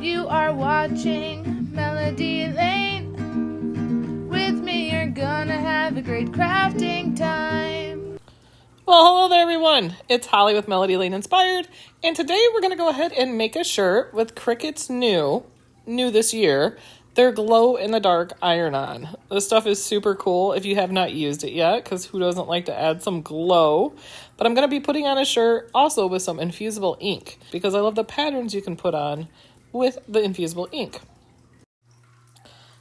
You are watching Melody Lane. With me, you're gonna have a great crafting time. Well, hello there, everyone. It's Holly with Melody Lane Inspired, and today we're going to go ahead and make a shirt with Cricut's new this year, their glow-in-the-dark iron-on. This stuff is super cool if you have not used it yet, because who doesn't like to add some glow? But I'm going to be putting on a shirt also with some Infusible ink, because I love the patterns you can put on with the Infusible ink.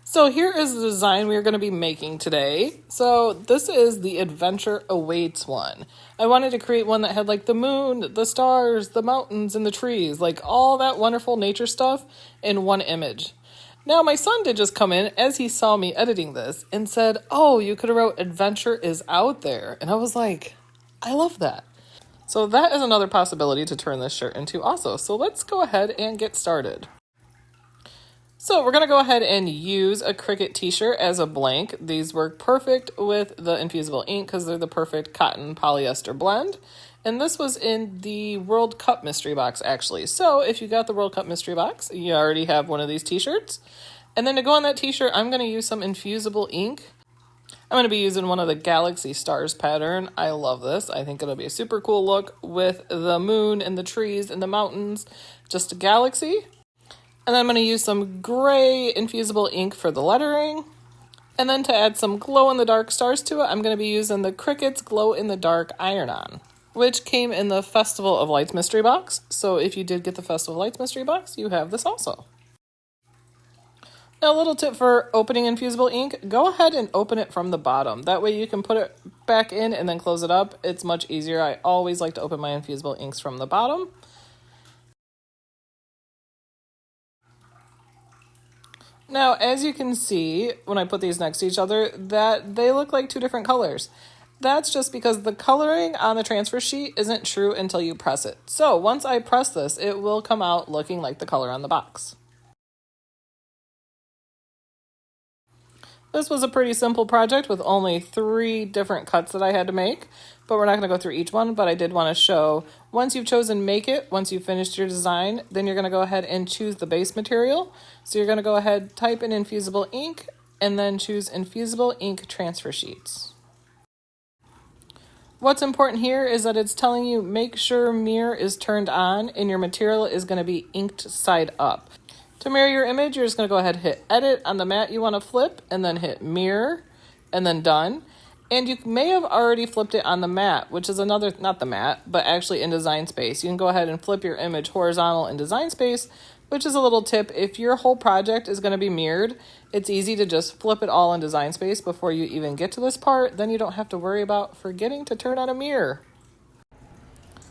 So here is the design we're going to be making today. So this is the Adventure Awaits one. I wanted to create one that had like the moon, the stars, the mountains, and the trees, like all that wonderful nature stuff in one image. Now my son did just come in as he saw me editing this and said, "Oh, you could have wrote Adventure is out there." And I was like, I love that. So that is another possibility to turn this shirt into also. So let's go ahead and get started. So we're going to go ahead and use a Cricut t-shirt as a blank. These work perfect with the Infusible ink because they're the perfect cotton polyester blend. And this was in the World Cup mystery box, actually. So if you got the World Cup mystery box, you already have one of these t-shirts. And then to go on that t-shirt, I'm going to use some Infusible ink. I'm going to be using one of the Galaxy Stars pattern. I love this. I think it'll be a super cool look with the moon and the trees and the mountains. Just a galaxy. And then I'm going to use some gray Infusible ink for the lettering. And then to add some glow-in-the-dark stars to it, I'm going to be using the Cricut's glow-in-the-dark iron-on, which came in the Festival of Lights mystery box. So if you did get the Festival of Lights mystery box, you have this also. Now a little tip for opening Infusible ink, go ahead and open it from the bottom. That way you can put it back in and then close it up. It's much easier. I always like to open my Infusible inks from the bottom. Now, as you can see, when I put these next to each other, that they look like two different colors. That's just because the coloring on the transfer sheet isn't true until you press it. So once I press this, it will come out looking like the color on the box. This was a pretty simple project with only 3 different cuts that I had to make, but we're not going to go through each one, but I did want to show once you've chosen make it, once you've finished your design, then you're going to go ahead and choose the base material. So you're going to go ahead, type in Infusible ink, and then choose Infusible ink transfer sheets. What's important here is that it's telling you make sure mirror is turned on and your material is going to be inked side up. To mirror your image, you're just going to go ahead and hit edit on the mat you want to flip and then hit mirror and then done. And you may have already flipped it on the mat, which is another, not the mat, but actually in Design Space. You can go ahead and flip your image horizontal in Design Space, which is a little tip. If your whole project is going to be mirrored, it's easy to just flip it all in Design Space before you even get to this part. Then you don't have to worry about forgetting to turn on a mirror.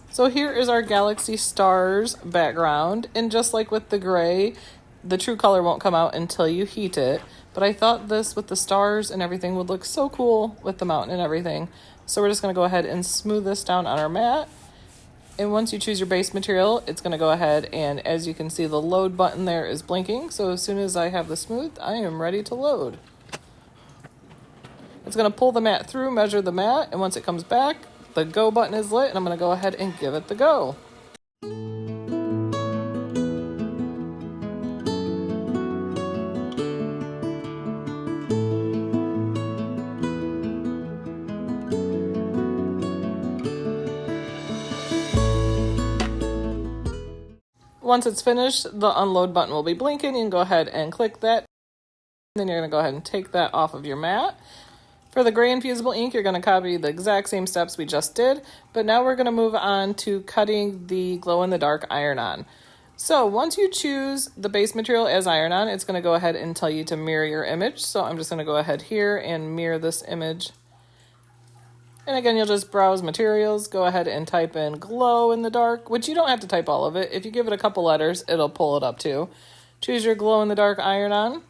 So here is our Galaxy Stars background, and just like with the gray, the true color won't come out until you heat it, but I thought this with the stars and everything would look so cool with the mountain and everything. So we're just going to go ahead and smooth this down on our mat. And once you choose your base material, it's going to go ahead and, as you can see, the load button there is blinking. So as soon as I have the smooth, I am ready to load. It's going to pull the mat through, measure the mat, and once it comes back, the go button is lit, and I'm going to go ahead and give it the go. Once it's finished, the unload button will be blinking. You can go ahead and click that. Then you're going to go ahead and take that off of your mat. For the gray Infusible ink, you're going to copy the exact same steps we just did, but now we're going to move on to cutting the glow-in-the-dark iron-on. So once you choose the base material as iron-on, it's going to go ahead and tell you to mirror your image. So I'm just going to go ahead here and mirror this image. And again, you'll just browse materials, go ahead and type in glow in the dark, which you don't have to type all of it. If you give it a couple letters, it'll pull it up too. Choose your glow in the dark iron-on.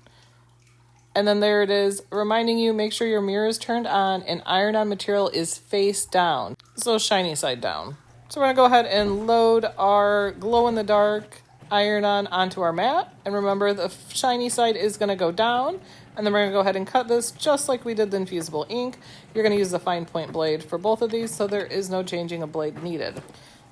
And then there it is, reminding you, make sure your mirror is turned on and iron-on material is face down. So shiny side down. So we're going to go ahead and load our glow in the dark iron-on onto our mat. And remember, the shiny side is going to go down. And then we're going to go ahead and cut this just like we did the Infusible ink. You're going to use the fine point blade for both of these, so there is no changing of blade needed.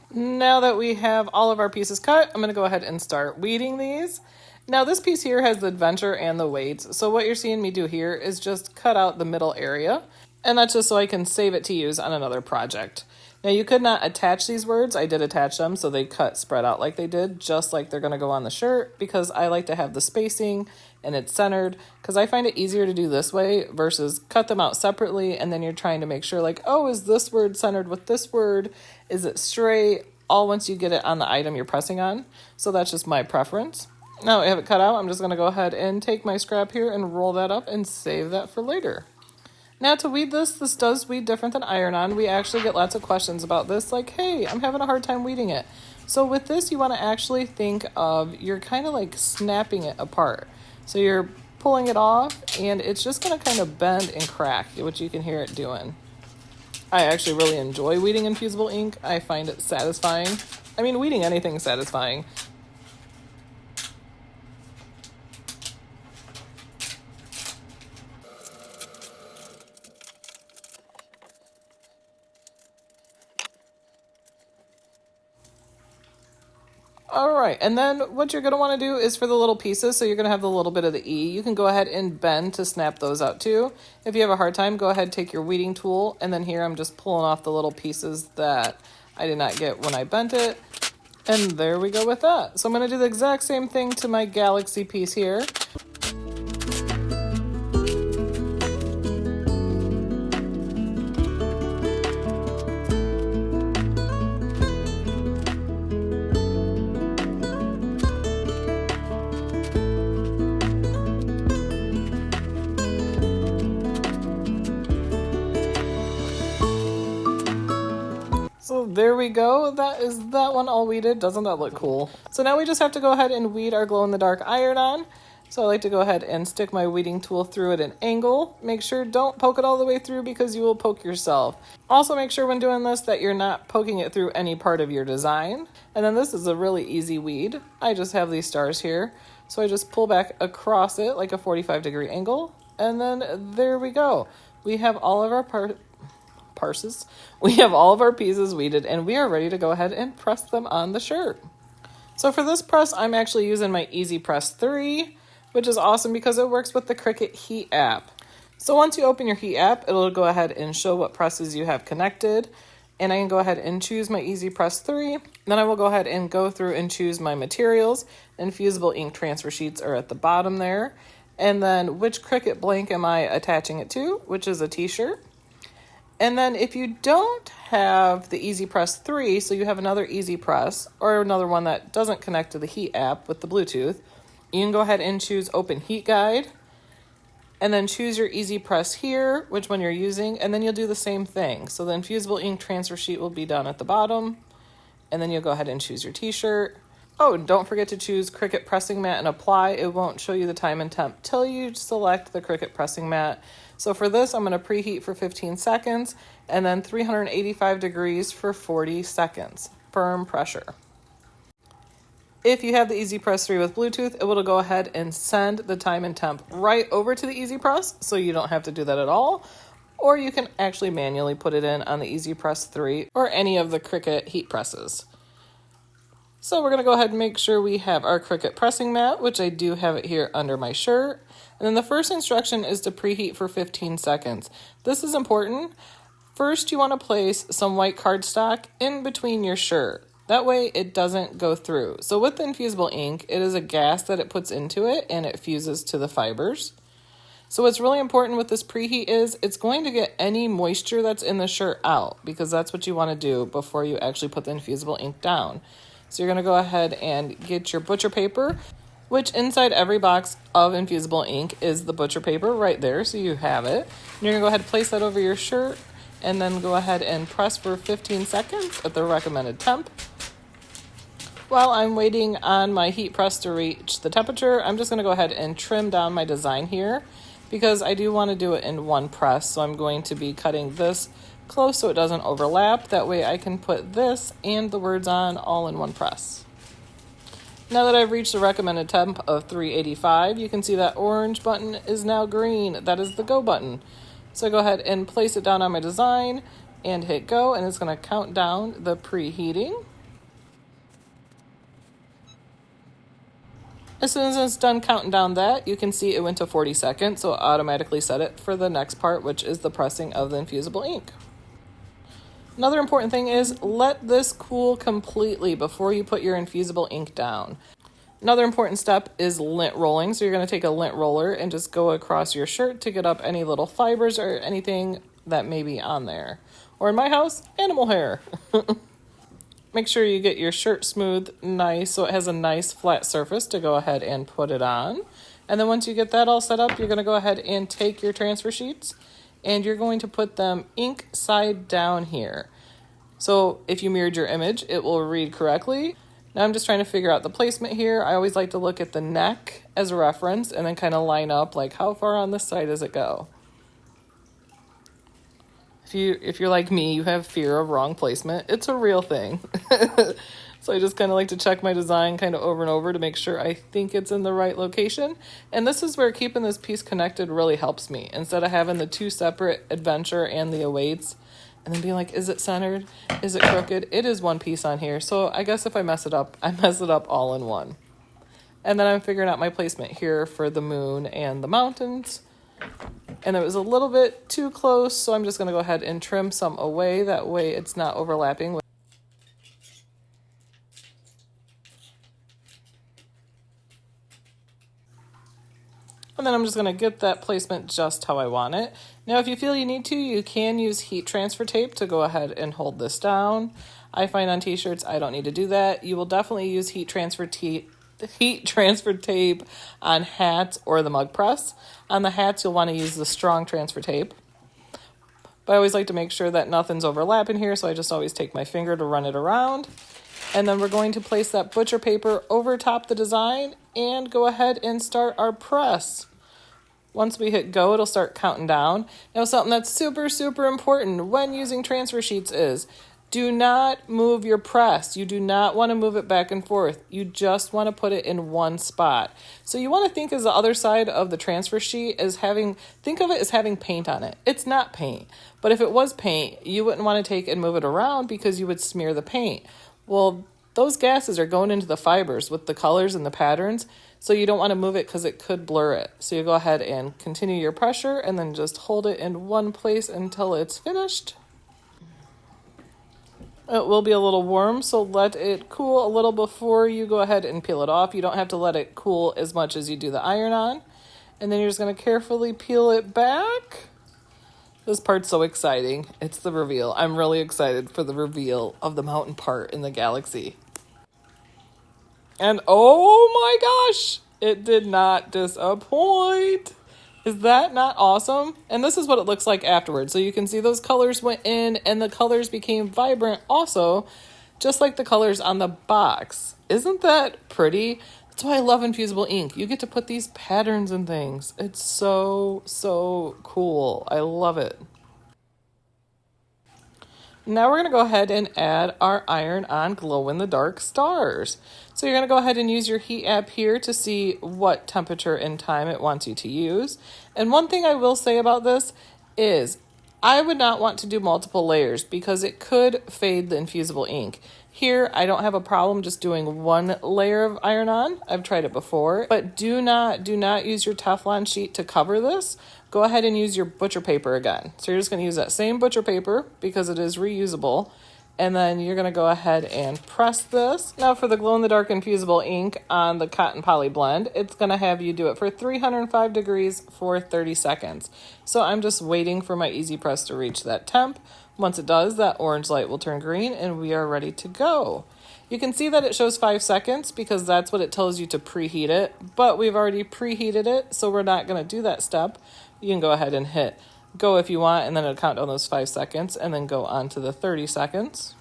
Now that we have all of our pieces cut, I'm going to go ahead and start weeding these. Now this piece here has the adventure and the weights, so what you're seeing me do here is just cut out the middle area, and that's just so I can save it to use on another project. Now you could not attach these words. I did attach them so they cut spread out like they did, just like they're going to go on the shirt, because I like to have the spacing and it's centered, because I find it easier to do this way versus cut them out separately and then you're trying to make sure like, oh, is this word centered with this word? Is it straight? All once you get it on the item you're pressing on. So that's just my preference. Now I have it cut out. I'm just going to go ahead and take my scrap here and roll that up and save that for later. Now to weed this does weed different than iron-on. We actually get lots of questions about this, like, hey, I'm having a hard time weeding it. So with this, you want to actually think of, you're kind of like snapping it apart. So you're pulling it off, and it's just going to kind of bend and crack, which you can hear it doing. I actually really enjoy weeding Infusible ink. I find it satisfying. I mean, weeding anything is satisfying. All right, and then what you're going to want to do is for the little pieces, so you're going to have the little bit of the E, you can go ahead and bend to snap those out too. If you have a hard time, go ahead, take your weeding tool, and then here I'm just pulling off the little pieces that I did not get when I bent it. And there we go with that. So I'm going to do the exact same thing to my galaxy piece here. So there we go. That is that one all weeded. Doesn't that look cool? So now we just have to go ahead and weed our glow-in-the-dark iron-on. So I like to go ahead and stick my weeding tool through at an angle. Make sure don't poke it all the way through because you will poke yourself. Also make sure when doing this that you're not poking it through any part of your design. And then this is a really easy weed. I just have these stars here. So I just pull back across it like a 45-degree angle. And then there we go. We have all of our we have all of our pieces weeded, and we are ready to go ahead and press them on the shirt. So for this press, I'm actually using my Easy Press 3, which is awesome because it works with the Cricut Heat app. So once you open your Heat app, it'll go ahead and show what presses you have connected, and I can go ahead and choose my Easy Press 3. Then I will go ahead and go through and choose my materials. Infusible ink transfer sheets are at the bottom there. And then which Cricut blank am I attaching it to, which is a t-shirt. And then if you don't have the Easy Press 3, so you have another Easy Press or another one that doesn't connect to the Heat app with the Bluetooth, you can go ahead and choose Open Heat Guide and then choose your Easy Press here, which one you're using, and then you'll do the same thing. So the Infusible ink transfer sheet will be down at the bottom, and then you'll go ahead and choose your t-shirt. Oh, and don't forget to choose Cricut Pressing Mat and apply. It won't show you the time and temp till you select the Cricut Pressing Mat. So for this, I'm going to preheat for 15 seconds and then 385 degrees for 40 seconds. Firm pressure. If you have the Easy Press 3 with Bluetooth, it will go ahead and send the time and temp right over to the Easy Press, so you don't have to do that at all. Or you can actually manually put it in on the Easy Press 3 or any of the Cricut heat presses. So we're going to go ahead and make sure we have our Cricut pressing mat, which I do have it here under my shirt. And then the first instruction is to preheat for 15 seconds. This is important. First, you want to place some white cardstock in between your shirt. That way it doesn't go through. So with the Infusible ink, it is a gas that it puts into it and it fuses to the fibers. So what's really important with this preheat is it's going to get any moisture that's in the shirt out, because that's what you want to do before you actually put the Infusible ink down. So you're going to go ahead and get your butcher paper, which inside every box of Infusible ink is the butcher paper right there, so you have it. And you're going to go ahead and place that over your shirt and then go ahead and press for 15 seconds at the recommended temp. While I'm waiting on my heat press to reach the temperature, I'm just going to go ahead and trim down my design here because I do want to do it in one press. So I'm going to be cutting this close so it doesn't overlap. That way I can put this and the words on all in one press. Now that I've reached the recommended temp of 385, you can see that orange button is now green. That is the go button. So go ahead and place it down on my design and hit go, and it's going to count down the preheating. As soon as it's done counting down that, you can see it went to 40 seconds, so it automatically set it for the next part, which is the pressing of the infusible ink. Another important thing is let this cool completely before you put your infusible ink down. Another important step is lint rolling. So you're going to take a lint roller and just go across your shirt to get up any little fibers or anything that may be on there. Or in my house, animal hair. Make sure you get your shirt smooth, nice, so it has a nice flat surface to go ahead and put it on. And then once you get that all set up, you're going to go ahead and take your transfer sheets and you're going to put them ink side down here. So if you mirrored your image, it will read correctly. Now I'm just trying to figure out the placement here. I always like to look at the neck as a reference and then kind of line up like how far on this side does it go. If you're like me, you have fear of wrong placement. It's a real thing. So I just kind of like to check my design kind of over and over to make sure I think it's in the right location. And this is where keeping this piece connected really helps me. Instead of having the two separate adventure and the awaits and then being like, is it centered? Is it crooked? It is one piece on here. So I guess if I mess it up, I mess it up all in one. And then I'm figuring out my placement here for the moon and the mountains. And it was a little bit too close, so I'm just going to go ahead and trim some away. That way it's not overlapping. And then I'm just going to get that placement just how I want it. Now, if you feel you need to, you can use heat transfer tape to go ahead and hold this down. I find on t-shirts I don't need to do that. You will definitely use heat transfer tape on hats or the mug press. On the hats, you'll want to use the strong transfer tape. But I always like to make sure that nothing's overlapping here, so I just always take my finger to run it around. And then we're going to place that butcher paper over top the design and go ahead and start our press. Once we hit go, it'll start counting down. Now, something that's super, super important when using transfer sheets is do not move your press. You do not want to move it back and forth. You just want to put it in one spot. So you want to think as the other side of the transfer sheet as think of it as having paint on it. It's not paint, but if it was paint, you wouldn't want to take and move it around because you would smear the paint. Well, those gases are going into the fibers with the colors and the patterns, so you don't want to move it because it could blur it. So you go ahead and continue your pressure and then just hold it in one place until it's finished. It will be a little warm, so let it cool a little before you go ahead and peel it off. You don't have to let it cool as much as you do the iron-on. And then you're just going to carefully peel it back. This part's so exciting. It's the reveal. I'm really excited for the reveal of the mountain part in the galaxy. And oh my gosh, it did not disappoint. Is that not awesome? And this is what it looks like afterwards. So you can see those colors went in and the colors became vibrant also, just like the colors on the box. Isn't that pretty? That's why I love infusible ink. You get to put these patterns and things. It's so, so cool. I love it. Now we're going to go ahead and add our iron-on glow-in-the-dark stars. So you're going to go ahead and use your heat app here to see what temperature and time it wants you to use. And one thing I will say about this is I would not want to do multiple layers because it could fade the infusible ink. Here, I don't have a problem just doing one layer of iron-on. I've tried it before, but do not use your Teflon sheet to cover this. Go ahead and use your butcher paper again. So you're just going to use that same butcher paper because it is reusable. And then you're going to go ahead and press this. Now for the glow-in-the-dark infusible ink on the cotton poly blend, it's going to have you do it for 305 degrees for 30 seconds. So I'm just waiting for my easy press to reach that temp. Once it does, that orange light will turn green and we are ready to go. You can see that it shows 5 seconds because that's what it tells you to preheat it, but we've already preheated it, so we're not going to do that step. You can go ahead and hit go if you want, and then it'll count down those 5 seconds and then go on to the 30 seconds.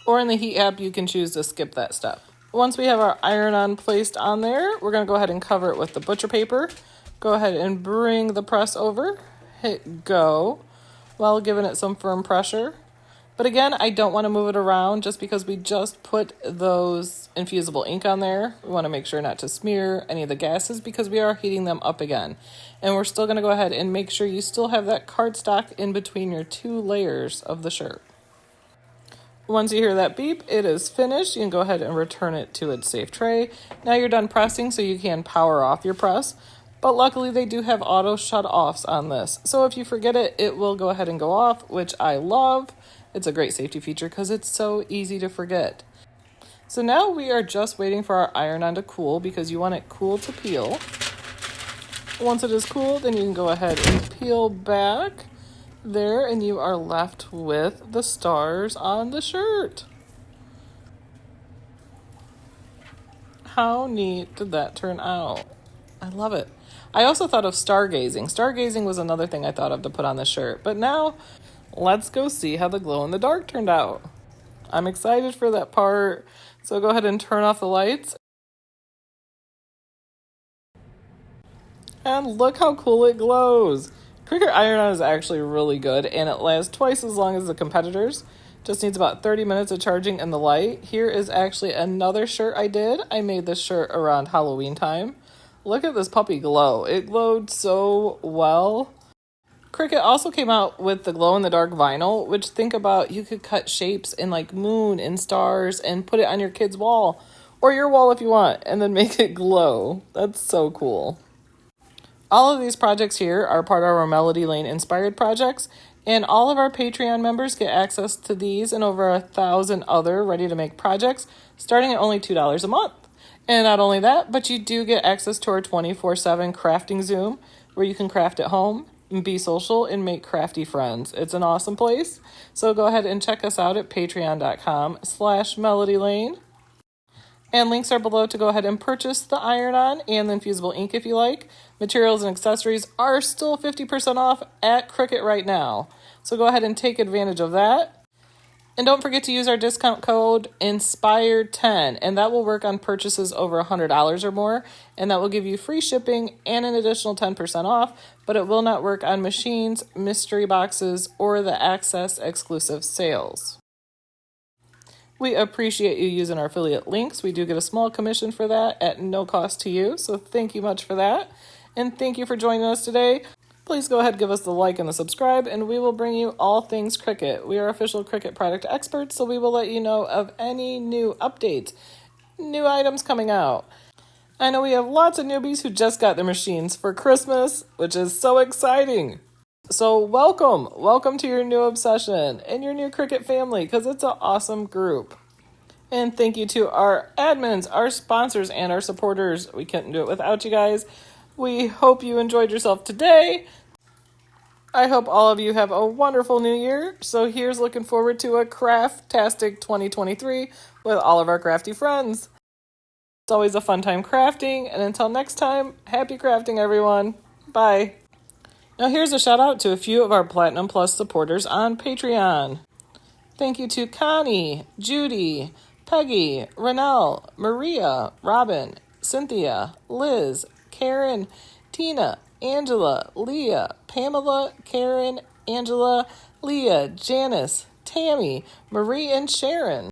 Or in the heat app, you can choose to skip that step. Once we have our iron-on placed on there, we're going to go ahead and cover it with the butcher paper. Go ahead and bring the press over, hit go, while giving it some firm pressure. But again, I don't want to move it around just because we just put those infusible ink on there. We want to make sure not to smear any of the gases because we are heating them up again. And we're still going to go ahead and make sure you still have that cardstock in between your 2 layers of the shirt. Once you hear that beep, it is finished. You can go ahead and return it to its safe tray. Now you're done pressing, so you can power off your press. But luckily they do have auto shut-offs on this. So if you forget it, it will go ahead and go off, which I love. It's a great safety feature because it's so easy to forget. So now we are just waiting for our iron-on to cool because you want it cool to peel. Once it is cool, then you can go ahead and peel back there, and you are left with the stars on the shirt. How neat did that turn out? I love it. I also thought of stargazing. Stargazing was another thing I thought of to put on the shirt. But now, let's go see how the glow-in-the-dark turned out. I'm excited for that part. So go ahead and turn off the lights. And look how cool it glows. Cricut iron-on is actually really good, and it lasts twice as long as the competitors. Just needs about 30 minutes of charging in the light. Here is actually another shirt I did. I made this shirt around Halloween time. Look at this puppy glow. It glowed so well. Cricut also came out with the glow-in-the-dark vinyl, which think about you could cut shapes in like moon and stars and put it on your kid's wall, or your wall if you want, and then make it glow. That's so cool. All of these projects here are part of our Melody Lane inspired projects, and all of our Patreon members get access to these and over 1,000 other ready-to-make projects starting at only $2 a month. And not only that, but you do get access to our 24/7 crafting Zoom, where you can craft at home, and be social, and make crafty friends. It's an awesome place. So go ahead and check us out at patreon.com/melodylane. And links are below to go ahead and purchase the iron-on and the Infusible ink if you like. Materials and accessories are still 50% off at Cricut right now. So go ahead and take advantage of that. And don't forget to use our discount code INSPIRED10, and that will work on purchases over $100 or more, and that will give you free shipping and an additional 10% off, but it will not work on machines, mystery boxes, or the Access exclusive sales. We appreciate you using our affiliate links. We do get a small commission for that at no cost to you, so thank you much for that. And thank you for joining us today. Please go ahead, give us the like and the subscribe, and we will bring you all things Cricut. We are official Cricut product experts, so we will let you know of any new updates, new items coming out. I know we have lots of newbies who just got their machines for Christmas, which is so exciting. So welcome to your new obsession and your new Cricut family, because it's an awesome group. And thank you to our admins, our sponsors, and our supporters. We couldn't do it without you guys. We hope you enjoyed yourself today. I hope all of you have a wonderful new year. So here's looking forward to a craftastic 2023 with all of our crafty friends. It's always a fun time crafting, and until next time, happy crafting, everyone. Bye. Now here's a shout out to a few of our Platinum Plus supporters on Patreon. Thank you to Connie, Judy, Peggy, Renelle, Maria, Robin, Cynthia, Liz, Karen, Tina, Angela, Leah, Pamela, Karen, Angela, Leah, Janice, Tammy, Marie, and Sharon.